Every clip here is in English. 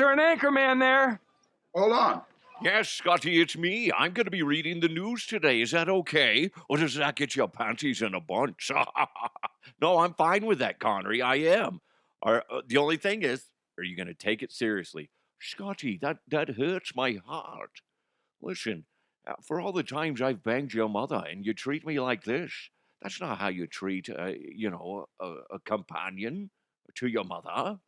there an anchor man there? Hold on. Yes, Scotty, it's me. I'm going to be reading the news today. Is that okay? Or does that get your panties in a bunch? No, I'm fine with that, Connery. I am. The only thing is, are you going to take it seriously? Scotty, that hurts my heart. Listen, for all the times I've banged your mother and you treat me like this, that's not how you treat, a companion to your mother.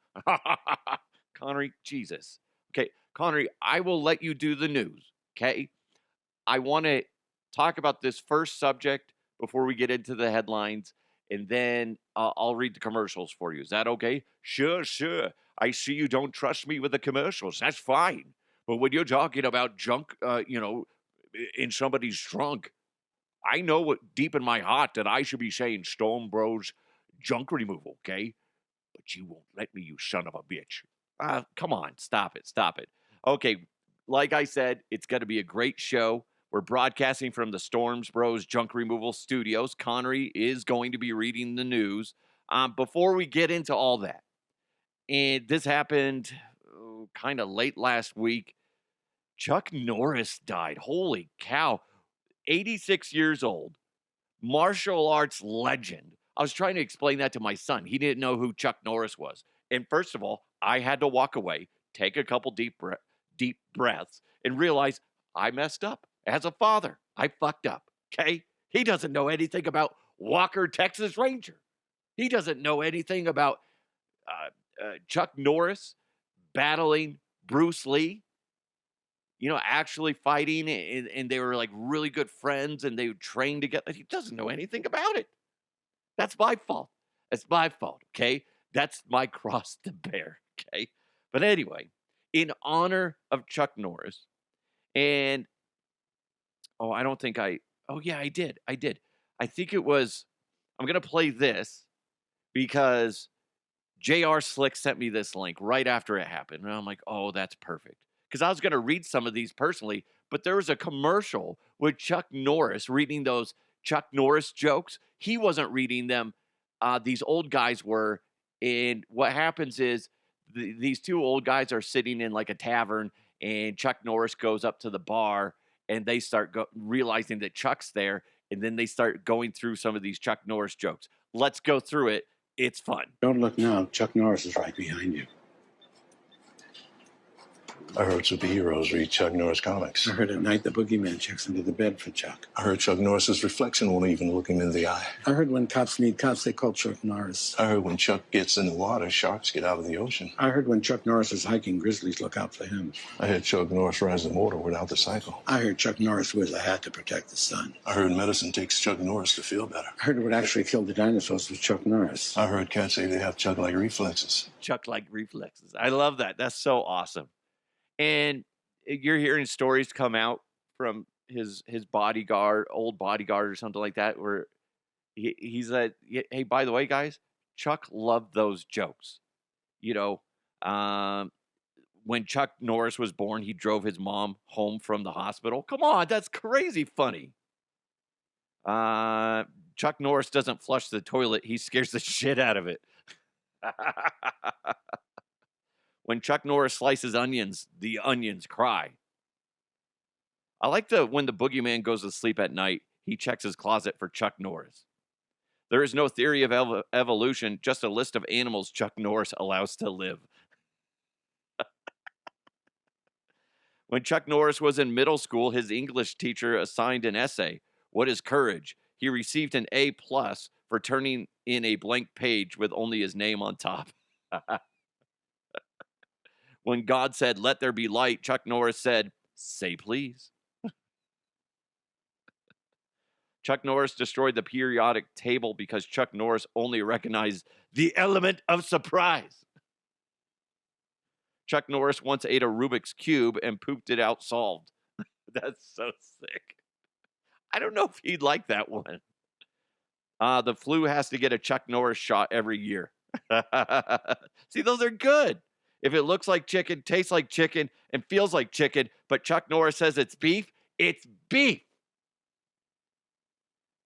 Connery, Jesus. Okay, Connery, I will let you do the news, okay? I want to talk about this first subject before we get into the headlines, and then I'll read the commercials for you. Is that okay? Sure, sure. I see you don't trust me with the commercials. That's fine. But when you're talking about junk, in somebody's trunk, I know what deep in my heart that I should be saying Storm Bros junk removal, okay? But you won't let me, you son of a bitch. Come on, stop it. Okay, like I said, it's going to be a great show. We're broadcasting from the Storms Bros Junk Removal Studios. Connery is going to be reading the news. Before we get into all that, and this happened kind of late last week, Chuck Norris died. Holy cow. 86 years old, martial arts legend. I was trying to explain that to my son. He didn't know who Chuck Norris was. And first of all, I had to walk away, take a couple deep breaths, and realize I messed up. As a father, I fucked up, okay? He doesn't know anything about Walker, Texas Ranger. He doesn't know anything about Chuck Norris battling Bruce Lee, actually fighting, and they were like really good friends and they would train together. He doesn't know anything about it. That's my fault. It's my fault, okay? That's my cross to bear, okay? But anyway, in honor of Chuck Norris, and I don't think I did. I think it was, I'm going to play this because J.R. Slick sent me this link right after it happened. And I'm like, oh, that's perfect. Because I was going to read some of these personally, but there was a commercial with Chuck Norris reading those Chuck Norris jokes. He wasn't reading them. These old guys were. And what happens is these two old guys are sitting in like a tavern, and Chuck Norris goes up to the bar, and they start realizing that Chuck's there, and then they start going through some of these Chuck Norris jokes. Let's go through it. It's fun. Don't look now. Chuck Norris is right behind you. I heard superheroes read Chuck Norris comics. I heard at night the boogeyman checks under the bed for Chuck. I heard Chuck Norris's reflection won't even look him in the eye. I heard when cops need cops, they call Chuck Norris. I heard when Chuck gets in the water, sharks get out of the ocean. I heard when Chuck Norris is hiking, grizzlies look out for him. I heard Chuck Norris rides the motor without the cycle. I heard Chuck Norris wears a hat to protect the sun. I heard medicine takes Chuck Norris to feel better. I heard what actually killed the dinosaurs was Chuck Norris. I heard cats say they have Chuck-like reflexes. Chuck-like reflexes. I love that. That's so awesome. And you're hearing stories come out from his bodyguard, old bodyguard or something like that, where he's like, hey, by the way, guys, Chuck loved those jokes. When Chuck Norris was born, he drove his mom home from the hospital. Come on, that's crazy funny. Chuck Norris doesn't flush the toilet. He scares the shit out of it. When Chuck Norris slices onions, the onions cry. I like when the boogeyman goes to sleep at night, he checks his closet for Chuck Norris. There is no theory of evolution, just a list of animals Chuck Norris allows to live. When Chuck Norris was in middle school, his English teacher assigned an essay, What is Courage? He received an A+ for turning in a blank page with only his name on top. When God said, let there be light, Chuck Norris said, say please. Chuck Norris destroyed the periodic table because Chuck Norris only recognized the element of surprise. Chuck Norris once ate a Rubik's Cube and pooped it out solved. That's so sick. I don't know if he'd like that one. The flu has to get a Chuck Norris shot every year. See, those are good. If it looks like chicken, tastes like chicken, and feels like chicken, but Chuck Norris says it's beef, it's beef.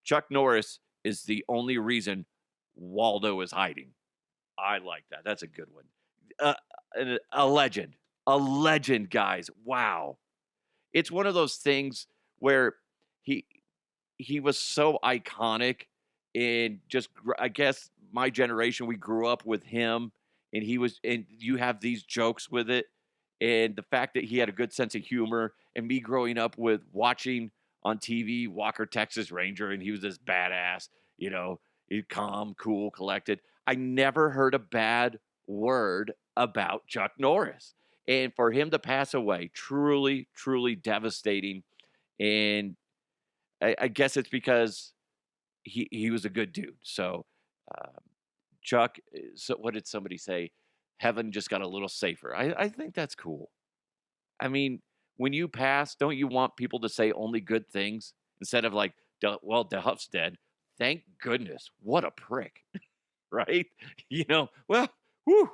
Chuck Norris is the only reason Waldo is hiding. I like that. That's a good one. A legend. A legend, guys. Wow. It's one of those things where he he was so iconic and just I guess my generation, we grew up with him and he was and you have these jokes with it. And the fact that he had a good sense of humor and me growing up with watching on TV Walker Texas Ranger and he was this badass, you know, he calm, cool, collected. I never heard a bad word about Chuck Norris. And for him to pass away, truly, truly devastating. And I guess it's because he was a good dude. So, um, Chuck, so what did somebody say? Heaven just got a little safer. I think that's cool. I mean, when you pass, don't you want people to say only good things instead of like, well, DeHuff's dead. Thank goodness. What a prick, right? Well, whew,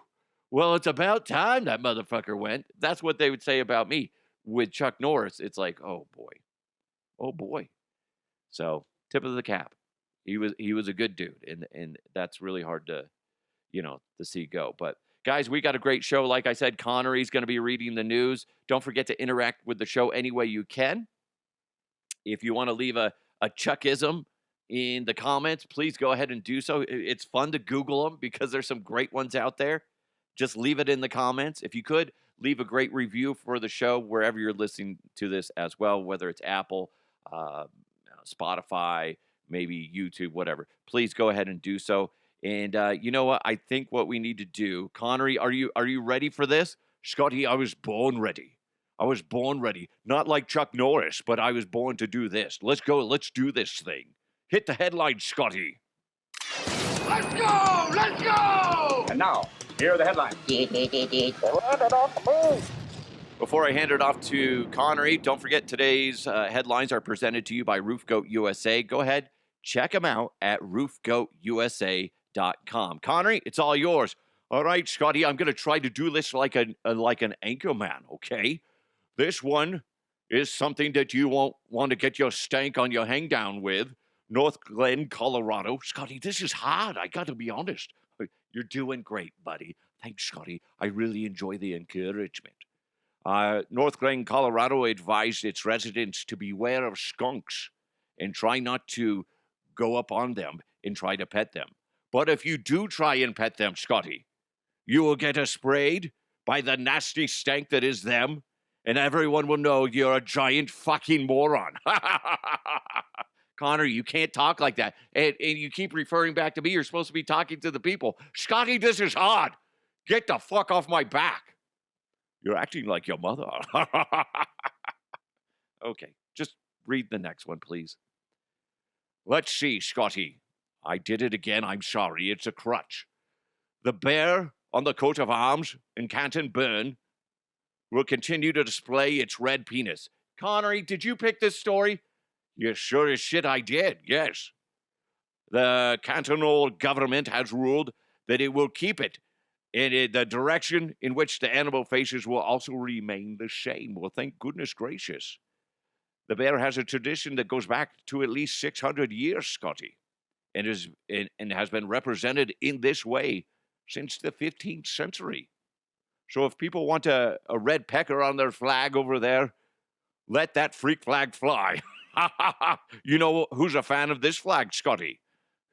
well, it's about time that motherfucker went. That's what they would say about me. With Chuck Norris, it's like, oh boy, oh boy. So tip of the cap. He was a good dude, and that's really hard to see go. But guys, we got a great show. Like I said, Connery's going to be reading the news. Don't forget to interact with the show any way you can. If you want to leave a Chuckism in the comments, please go ahead and do so. It's fun to Google them because there's some great ones out there. Just leave it in the comments. If you could, leave a great review for the show wherever you're listening to this as well, whether it's Apple, uh, Spotify, maybe YouTube, whatever. Please go ahead and do so. And you know what? I think what we need to do, Connery, are you ready for this? Scotty, I was born ready. I was born ready. Not like Chuck Norris, but I was born to do this. Let's go. Let's do this thing. Hit the headline, Scotty. Let's go! Let's go! And now, here are the headlines. Before I hand it off to Connery, don't forget today's headlines are presented to you by Roof Goat USA. Go ahead, check them out at roofgoatusa.com. Connery, it's all yours. All right, Scotty, I'm going to try to do this like an anchor man, okay? This one is something that you won't want to get your stank on your hang down with. Northglenn, Colorado. Scotty, this is hard. I got to be honest. You're doing great, buddy. Thanks, Scotty. I really enjoy the encouragement. Northglenn, Colorado advised its residents to beware of skunks and try not to go up on them and try to pet them. But if you do try and pet them, Scotty, you will get sprayed by the nasty stank that is them, and everyone will know you're a giant fucking moron. Connor, you can't talk like that. And you keep referring back to me. You're supposed to be talking to the people. Scotty, this is hard. Get the fuck off my back. You're acting like your mother. Okay, just read the next one, please. Let's see, Scotty. I did it again. I'm sorry. It's a crutch. The bear on the coat of arms in Canton, Bern, will continue to display its red penis. Connery, did you pick this story? You sure as shit I did, yes. The cantonal government has ruled that it will keep it, and the direction in which the animal faces will also remain the same. Well, thank goodness gracious. The bear has a tradition that goes back to at least 600 years, Scotty, and has been represented in this way since the 15th century. So if people want a red pecker on their flag over there, let that freak flag fly. You know who's a fan of this flag, Scotty?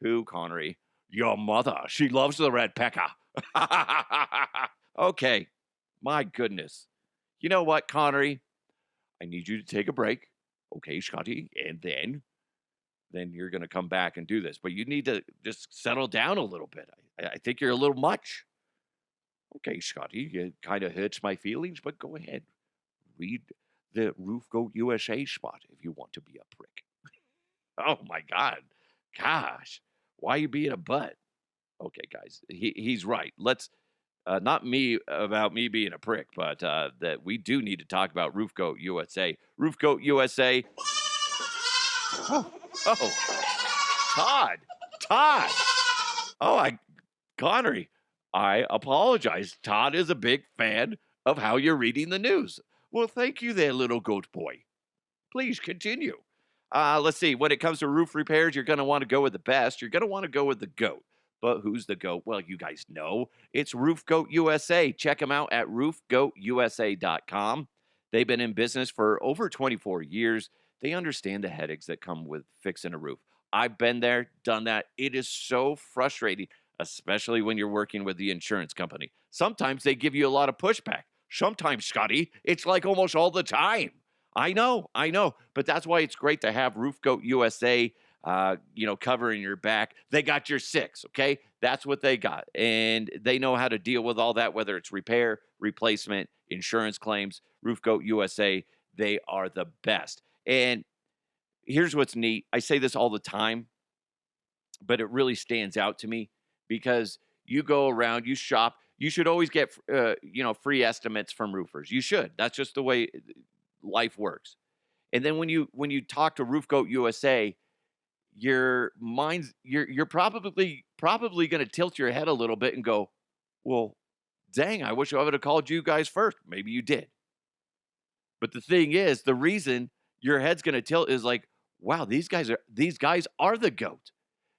Who, Connery? Your mother. She loves the red pecker. Okay. My goodness. You know what, Connery? I need you to take a break. Okay, Scotty. And then you're going to come back and do this. But you need to just settle down a little bit. I think you're a little much. Okay, Scotty, it kind of hurts my feelings, but go ahead. Read the Roof Goat USA spot if you want to be a prick. Oh, my God. Gosh. Why are you being a butt? Okay, guys, he's right. Let's, not me about me being a prick, but that we do need to talk about Roof Goat USA. Roof Goat USA. Oh, Todd. Oh, Connery, I apologize. Todd is a big fan of how you're reading the news. Well, thank you there, little goat boy. Please continue. Let's see. When it comes to roof repairs, you're going to want to go with the best. You're going to want to go with the GOAT. But who's the GOAT? Well, you guys know. It's Roof Goat USA. Check them out at roofgoatusa.com. They've been in business for over 24 years. They understand the headaches that come with fixing a roof. I've been there, done that. It is so frustrating, especially when you're working with the insurance company. Sometimes they give you a lot of pushback. Sometimes, Scotty, it's like almost all the time. I know. But that's why it's great to have Roof Goat USA, covering your back. They got your six, okay? That's what they got. And they know how to deal with all that, whether it's repair, replacement, insurance claims. Roof Goat USA, they are the best. And here's what's neat. I say this all the time, but it really stands out to me because you go around, you shop, you should always get, free estimates from roofers. You should. That's just the way life works. And then when you talk to Roof Goat USA, you're probably going to tilt your head a little bit and go, well, dang, I wish I would have called you guys first. Maybe you did. But the thing is, the reason your head's going to tilt is like, wow, these guys are the GOAT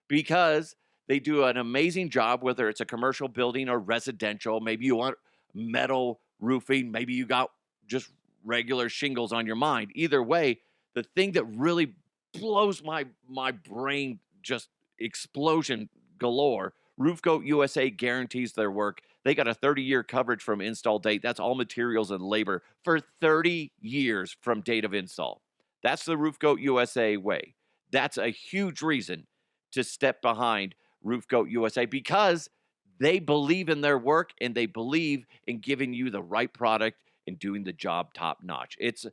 because they do an amazing job, whether it's a commercial building or residential. Maybe you want metal roofing. Maybe you got just regular shingles on your mind. Either way, the thing that really blows my brain, just explosion galore, Roof Goat USA guarantees their work. They got a 30-year coverage from install date. That's all materials and labor for 30 years from date of install. That's the Roof Goat USA way. That's a huge reason to step behind Roof Goat USA because they believe in their work and they believe in giving you the right product and doing the job top notch. It's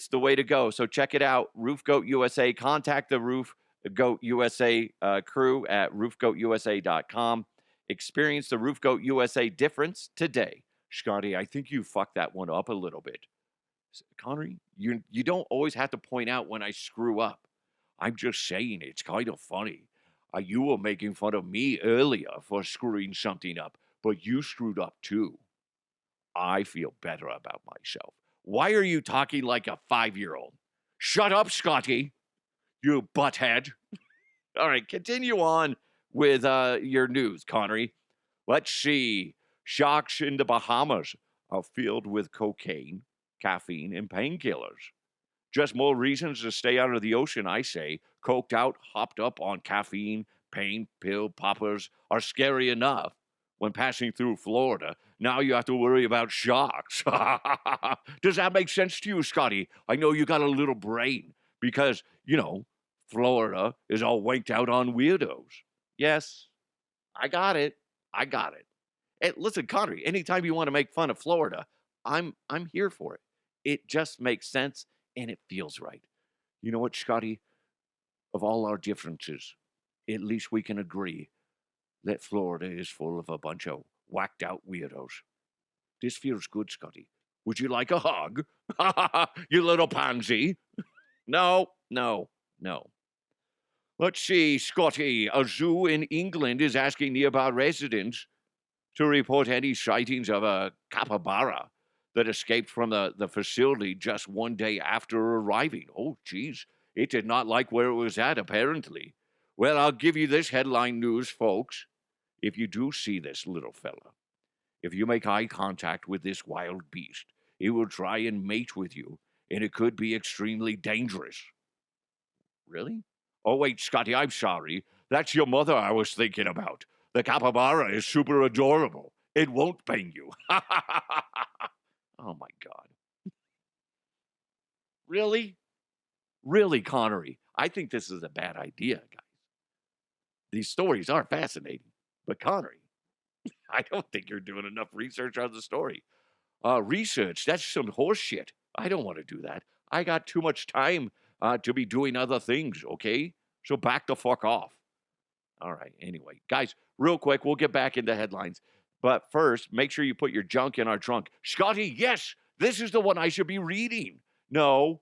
the way to go. So check it out, Roof Goat USA. Contact the Roof Goat USA crew at roofgoatusa.com. Experience the Roof Goat USA difference today. Scotty, I think you fucked that one up a little bit. Connery, you don't always have to point out when I screw up. I'm just saying it's kind of funny. You were making fun of me earlier for screwing something up, but you screwed up too. I feel better about myself. Why are you talking like a 5-year-old? Shut up, Scotty, you butthead. All right, continue on with your news, Connery. Let's see. Sharks in the Bahamas are filled with cocaine, caffeine, and painkillers. Just more reasons to stay out of the ocean, I say. Coked out, hopped up on caffeine, pain pill poppers are scary enough when passing through Florida. Now you have to worry about sharks. Does that make sense to you, Scotty? I know you got a little brain because, Florida is all wanked out on weirdos. Yes, I got it. Hey, listen, Connery, anytime you want to make fun of Florida, I'm here for it. It just makes sense and it feels right. You know what, Scotty? Of all our differences, at least we can agree that Florida is full of a bunch of whacked out weirdos. This feels good, Scotty. Would you like a hug? You little pansy. No. Let's see, Scotty. A zoo in England is asking nearby residents to report any sightings of a capybara that escaped from the facility just one day after arriving. Oh, geez. It did not like where it was at, apparently. Well, I'll give you this headline news, folks. If you do see this little fella, if you make eye contact with this wild beast, it will try and mate with you, and it could be extremely dangerous. Really? Oh, wait, Scotty, I'm sorry. That's your mother I was thinking about. The capybara is super adorable. It won't bang you. Oh, my God. Really? Really, Connery? I think this is a bad idea, guys. These stories are fascinating. But, Connery, I don't think you're doing enough research on the story. Research? That's some horse shit. I don't want to do that. I got too much time to be doing other things, okay? So back the fuck off. All right, anyway. Guys, real quick, we'll get back into headlines. But first, make sure you put your junk in our trunk. Scotty, yes, this is the one I should be reading. No,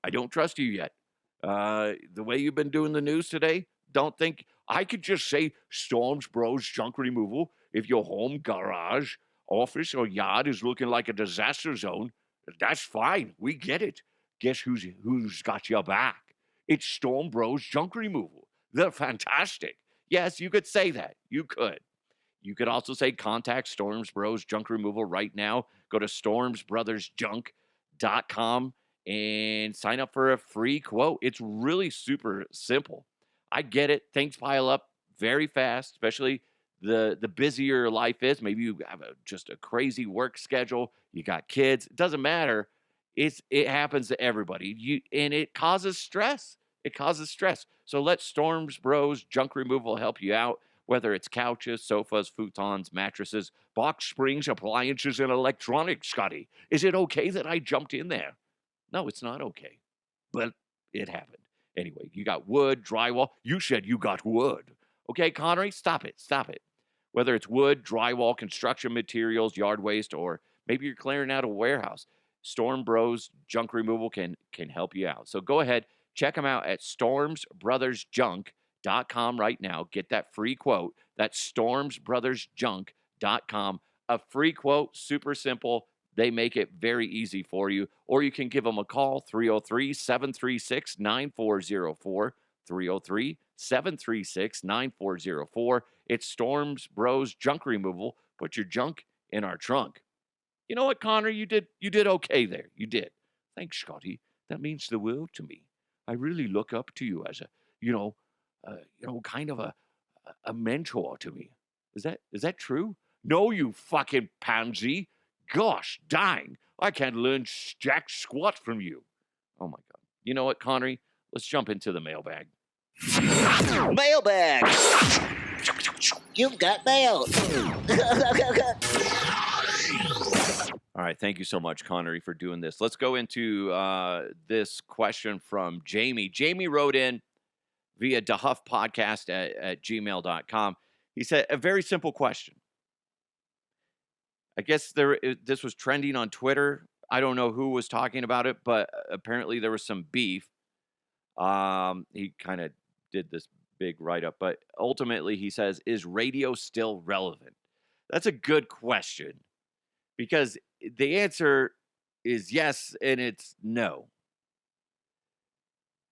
I don't trust you yet. The way you've been doing the news today, don't think I could just say Storms Bros junk removal if your home, garage, office, or yard is looking like a disaster zone. That's fine. We get it. Guess who's got your back? It's Storm Bros junk removal. They're fantastic. Yes, you could say that. You could. You could also say contact Storms Bros Junk Removal right now. Go to stormsbrothersjunk.com and sign up for a free quote. It's really super simple. I get it. Things pile up very fast, especially the busier life is. Maybe you have just a crazy work schedule. You got kids. It doesn't matter. It happens to everybody. And it causes stress. It causes stress. So let Storms Bros Junk Removal help you out. Whether it's couches, sofas, futons, mattresses, box springs, appliances, and electronics, Scotty. Is it okay that I jumped in there? No, it's not okay. But it happened. Anyway, you got wood, drywall. You said you got wood. Okay, Connery, stop it. Stop it. Whether it's wood, drywall, construction materials, yard waste, or maybe you're clearing out a warehouse, Storm Bros Junk Removal can help you out. So go ahead, check them out at stormsbrothersjunk.com right now. Get that free quote. That's stormsbrothersjunk.com. A free quote, super simple. They make it very easy for you. Or you can give them a call, 303-736-9404. 303-736-9404. It's Storms Bros Junk Removal. Put your junk in our trunk. You know what, Connor? You did okay there. You did. Thanks, Scotty. That means the world to me. I really look up to you as a, kind of a mentor to me. Is that true? No, you fucking pansy. Gosh dang. I can't learn jack squat from you. Oh my God. You know what, Connery? Let's jump into the mailbag. Mailbag. You've got mail. All right. Thank you so much, Connery, for doing this. Let's go into this question from Jamie. Jamie wrote in via DeHuff podcast at gmail.com. He said, a very simple question. I guess this was trending on Twitter. I don't know who was talking about it, but apparently there was some beef. He kind of did this big write-up, but ultimately he says, is radio still relevant? That's a good question, because the answer is yes and it's no.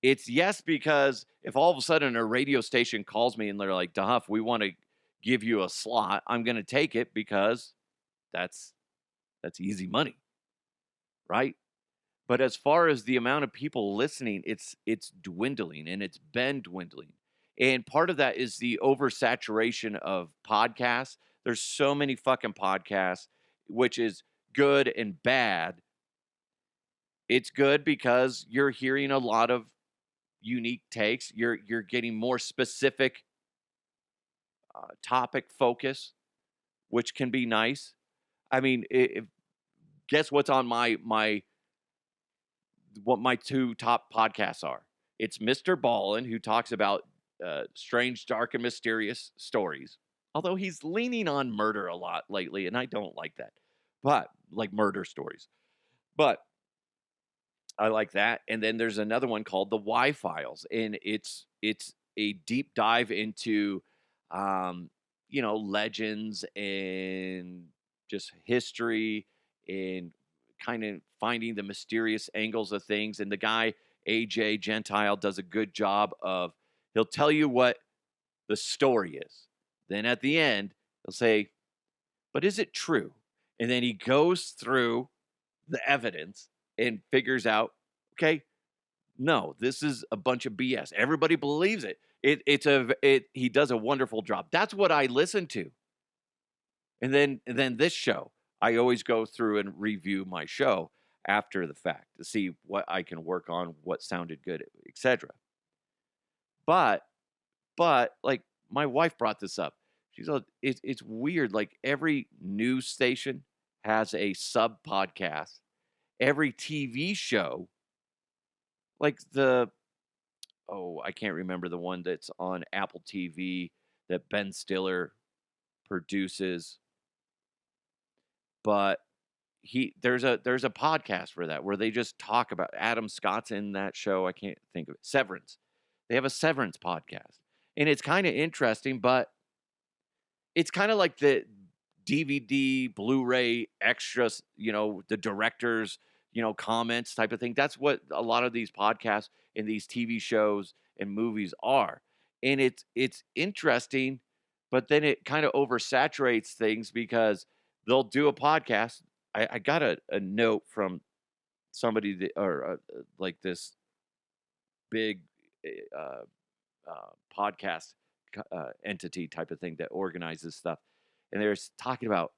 It's yes, because if all of a sudden a radio station calls me and they're like, DeHuff, we want to give you a slot, I'm going to take it because that's easy money, right? But as far as the amount of people listening, it's dwindling, and it's been dwindling. And part of that is the oversaturation of podcasts. There's so many fucking podcasts, which is good and bad. It's good because you're hearing a lot of unique takes. You're getting more specific topic focus, which can be nice. I mean, guess what's on what my two top podcasts are? It's Mr. Ballin, who talks about strange, dark, and mysterious stories. Although he's leaning on murder a lot lately, and I don't like that. But like murder stories. But I like that. And then there's another one called The Y Files, and it's a deep dive into legends and just history and kind of finding the mysterious angles of things. And the guy, AJ Gentile, does a good job of, he'll tell you what the story is. Then at the end, he'll say, but is it true? And then he goes through the evidence and figures out, okay, no, this is a bunch of BS. Everybody believes it. He does a wonderful job. That's what I listen to. And then this show, I always go through and review my show after the fact to see what I can work on, what sounded good, etc. But like my wife brought this up. She's like, it's weird. Like every news station has a sub podcast. Every TV show, like I can't remember the one that's on Apple TV that Ben Stiller produces, but there's a podcast for that where they just talk about Adam Scott's in that show. I can't think of it. Severance. They have a Severance podcast, and it's kind of interesting, but it's kind of like the DVD, Blu-ray extras, the directors, comments type of thing. That's what a lot of these podcasts and these TV shows and movies are. and it's interesting, but then it kind of oversaturates things because they'll do a podcast. I got a note from somebody that, or like this big uh, podcast entity type of thing that organizes stuff, and they're talking about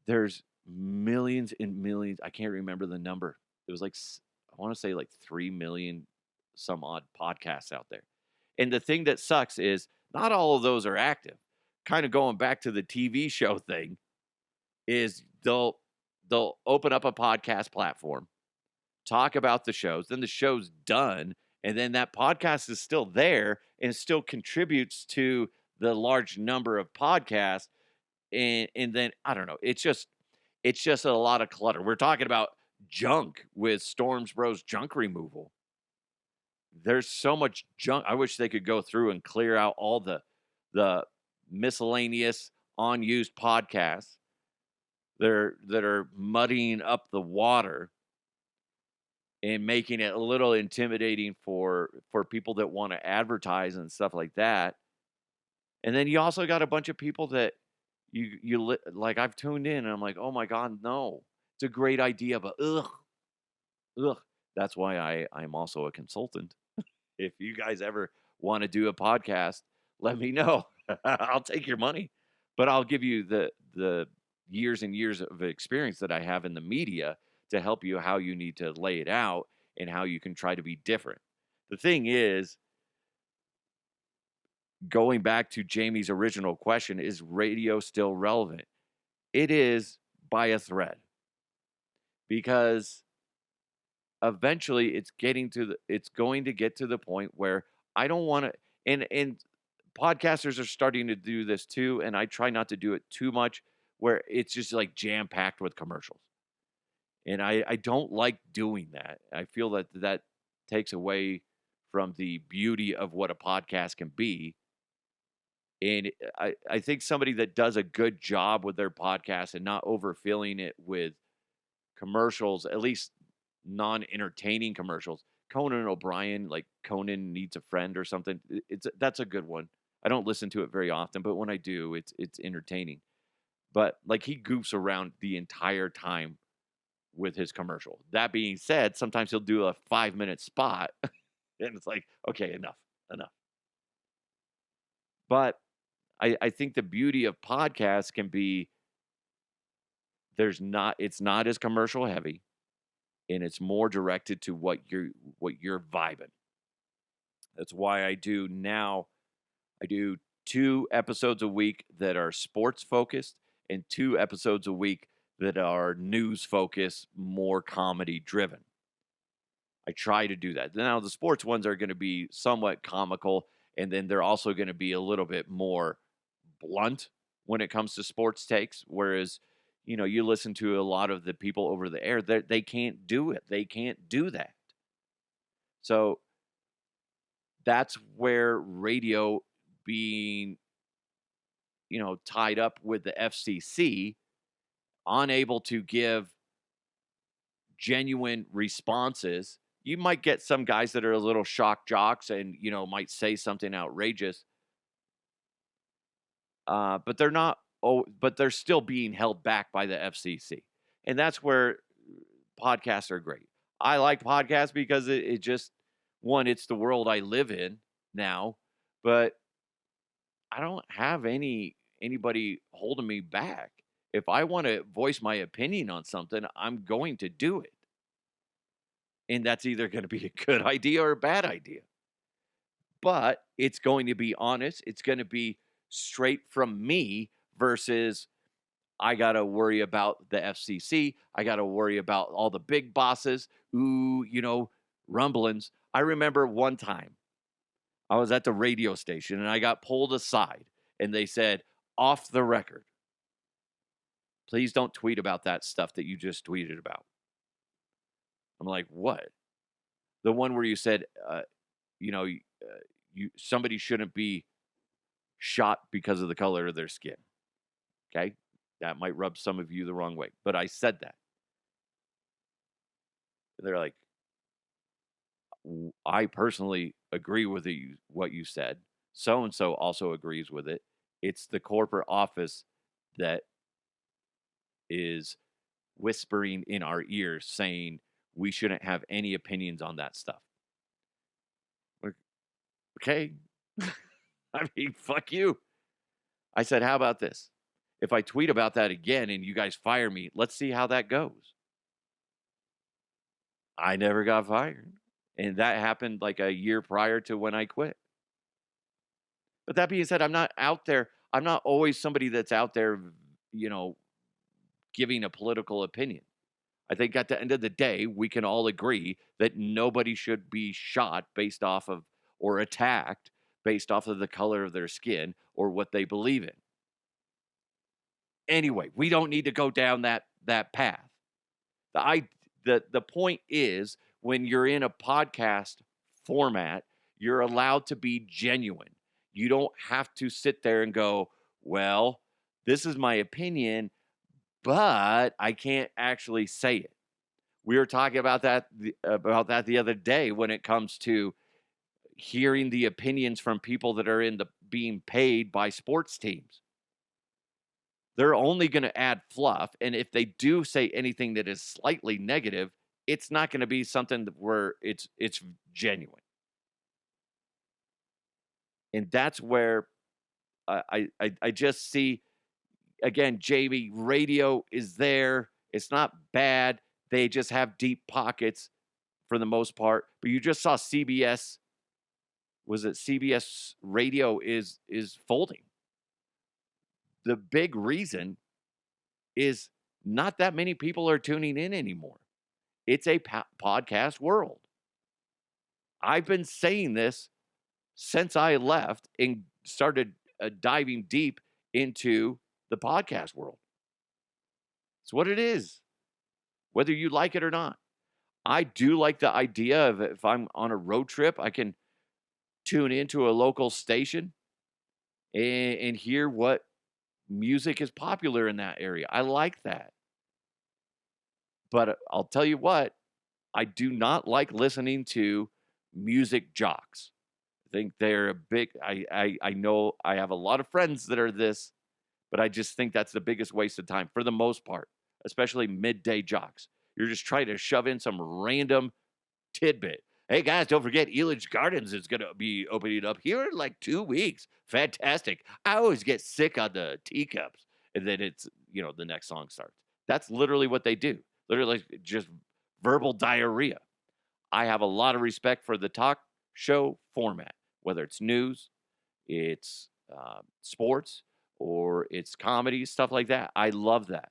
there's millions and millions. I can't remember the number. It was like I want to say like 3 million some odd podcasts out there. And the thing that sucks is not all of those are active. Kind of going back to the TV show thing is they'll open up a podcast platform, talk about the shows, then the show's done, and then that podcast is still there and still contributes to the large number of podcasts. And then I don't know, it's just a lot of clutter. We're talking about junk with Storms Bros junk removal. There's so much junk. I wish they could go through and clear out all the miscellaneous unused podcasts that are muddying up the water and making it a little intimidating for people that want to advertise and stuff like that. And then you also got a bunch of people that like I've tuned in and I'm like, oh my God, no, it's a great idea, but ugh. That's why I'm also a consultant. If you guys ever want to do a podcast, let me know. I'll take your money, but I'll give you the years and years of experience that I have in the media to help you how you need to lay it out and how you can try to be different. The thing is, going back to Jamie's original question, is radio still relevant? It is by a thread, because eventually it's going to get to the point where I don't want to, and podcasters are starting to do this too, and I try not to do it too much, where it's just like jam packed with commercials. And I don't like doing that. I feel that takes away from the beauty of what a podcast can be. And I think somebody that does a good job with their podcast and not overfilling it with commercials, at least non-entertaining commercials. Conan O'Brien, like Conan Needs a Friend or something. That's a good one. I don't listen to it very often, but when I do, it's entertaining. But like he goofs around the entire time with his commercial. That being said, sometimes he'll do a 5-minute spot and it's like, okay, enough. But I think the beauty of podcasts can be it's not as commercial heavy, and it's more directed to what you're vibing. That's why I do 2 episodes a week that are sports focused and 2 episodes a week that are news focused, more comedy driven. I try to do that. Now the sports ones are going to be somewhat comical, and then they're also going to be a little bit more blunt when it comes to sports takes, whereas you listen to a lot of the people over the air, they can't do it. They can't do that. So that's where radio being, tied up with the FCC, unable to give genuine responses. You might get some guys that are a little shock jocks and, might say something outrageous. But they're not, but they're still being held back by the FCC. And that's where podcasts are great. I like podcasts because it just, one, it's the world I live in now, but I don't have anybody holding me back. If I want to voice my opinion on something, I'm going to do it. And that's either going to be a good idea or a bad idea. But it's going to be honest. It's going to be straight from me versus I got to worry about the FCC. I got to worry about all the big bosses. Rumblings. I remember one time I was at the radio station and I got pulled aside and they said, off the record, please don't tweet about that stuff that you just tweeted about. I'm like, what? The one where you said, somebody shouldn't be shot because of the color of their skin. Okay? That might rub some of you the wrong way, but I said that. They're like, I personally agree with what you said. So and so also agrees with it. It's the corporate office that is whispering in our ears saying we shouldn't have any opinions on that stuff. Okay. I mean, fuck you. I said, how about this? If I tweet about that again and you guys fire me, let's see how that goes. I never got fired. And that happened like a year prior to when I quit. But that being said, I'm not out there. I'm not always somebody that's out there, you know, giving a political opinion. I think at the end of the day, we can all agree that nobody should be shot based off of or attacked based off of the color of their skin or what they believe in. Anyway, we don't need to go down that path. The point is when you're in a podcast format, you're allowed to be genuine. You don't have to sit there and go, well, this is my opinion, but I can't actually say it. We were talking about that the other day when it comes to hearing the opinions from people that are being paid by sports teams. They're only going to add fluff, and if they do say anything that is slightly negative, it's not going to be something where it's genuine. And that's where I just see, again, Jamie, radio is there. It's not bad. They just have deep pockets for the most part. But you just saw CBS. Was it CBS radio is folding? The big reason is not that many people are tuning in anymore. It's a podcast world. I've been saying this since I left and started diving deep into the podcast world. It's what it is, whether you like it or not. I do like the idea of if I'm on a road trip, I can tune into a local station and hear what music is popular in that area. I like that. But I'll tell you what, I do not like listening to music jocks. I think they're a big, I know I have a lot of friends that are this, but I just think that's the biggest waste of time for the most part, especially midday jocks. You're just trying to shove in some random tidbit. Hey guys, don't forget Elitch Gardens is going to be opening up here in like 2 weeks. Fantastic. I always get sick on the teacups. And then it's, the next song starts. That's literally what they do. Literally just verbal diarrhea. I have a lot of respect for the talk show format, whether it's news, it's sports, or it's comedy, stuff like that. I love that.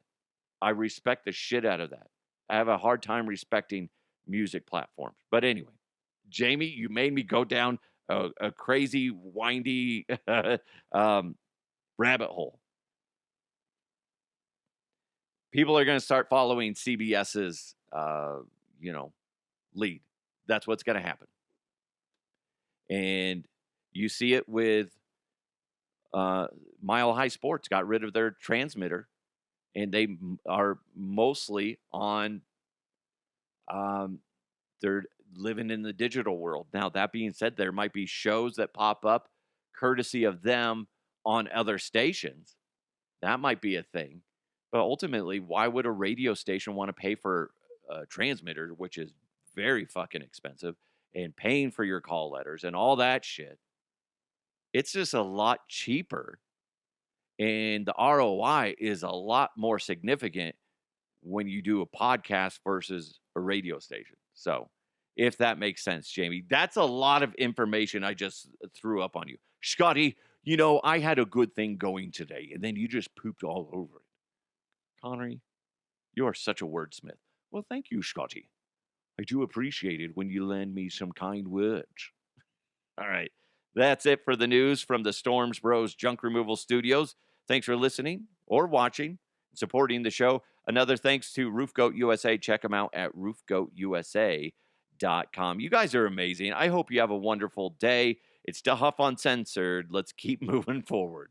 I respect the shit out of that. I have a hard time respecting music platforms. But anyway, Jamie, you made me go down a crazy, windy rabbit hole. People are going to start following CBS's, lead. That's what's going to happen. And you see it with Mile High Sports got rid of their transmitter, and they are mostly on, they're living in the digital world. Now, that being said, there might be shows that pop up courtesy of them on other stations. That might be a thing. But ultimately, why would a radio station want to pay for a transmitter, which is very fucking expensive, and paying for your call letters and all that shit? It's just a lot cheaper. And the ROI is a lot more significant when you do a podcast versus a radio station. So, if that makes sense, Jamie, that's a lot of information I just threw up on you. Scotty, I had a good thing going today, and then you just pooped all over it. Connery, you are such a wordsmith. Well, thank you, Scotty. I do appreciate it when you lend me some kind words. All right. That's it for the news from the Storms Bros Junk Removal Studios. Thanks for listening or watching, supporting the show. Another thanks to Roof Goat USA. Check them out at roofgoatusa.com. You guys are amazing. I hope you have a wonderful day. It's DeHuff Uncensored. Let's keep moving forward.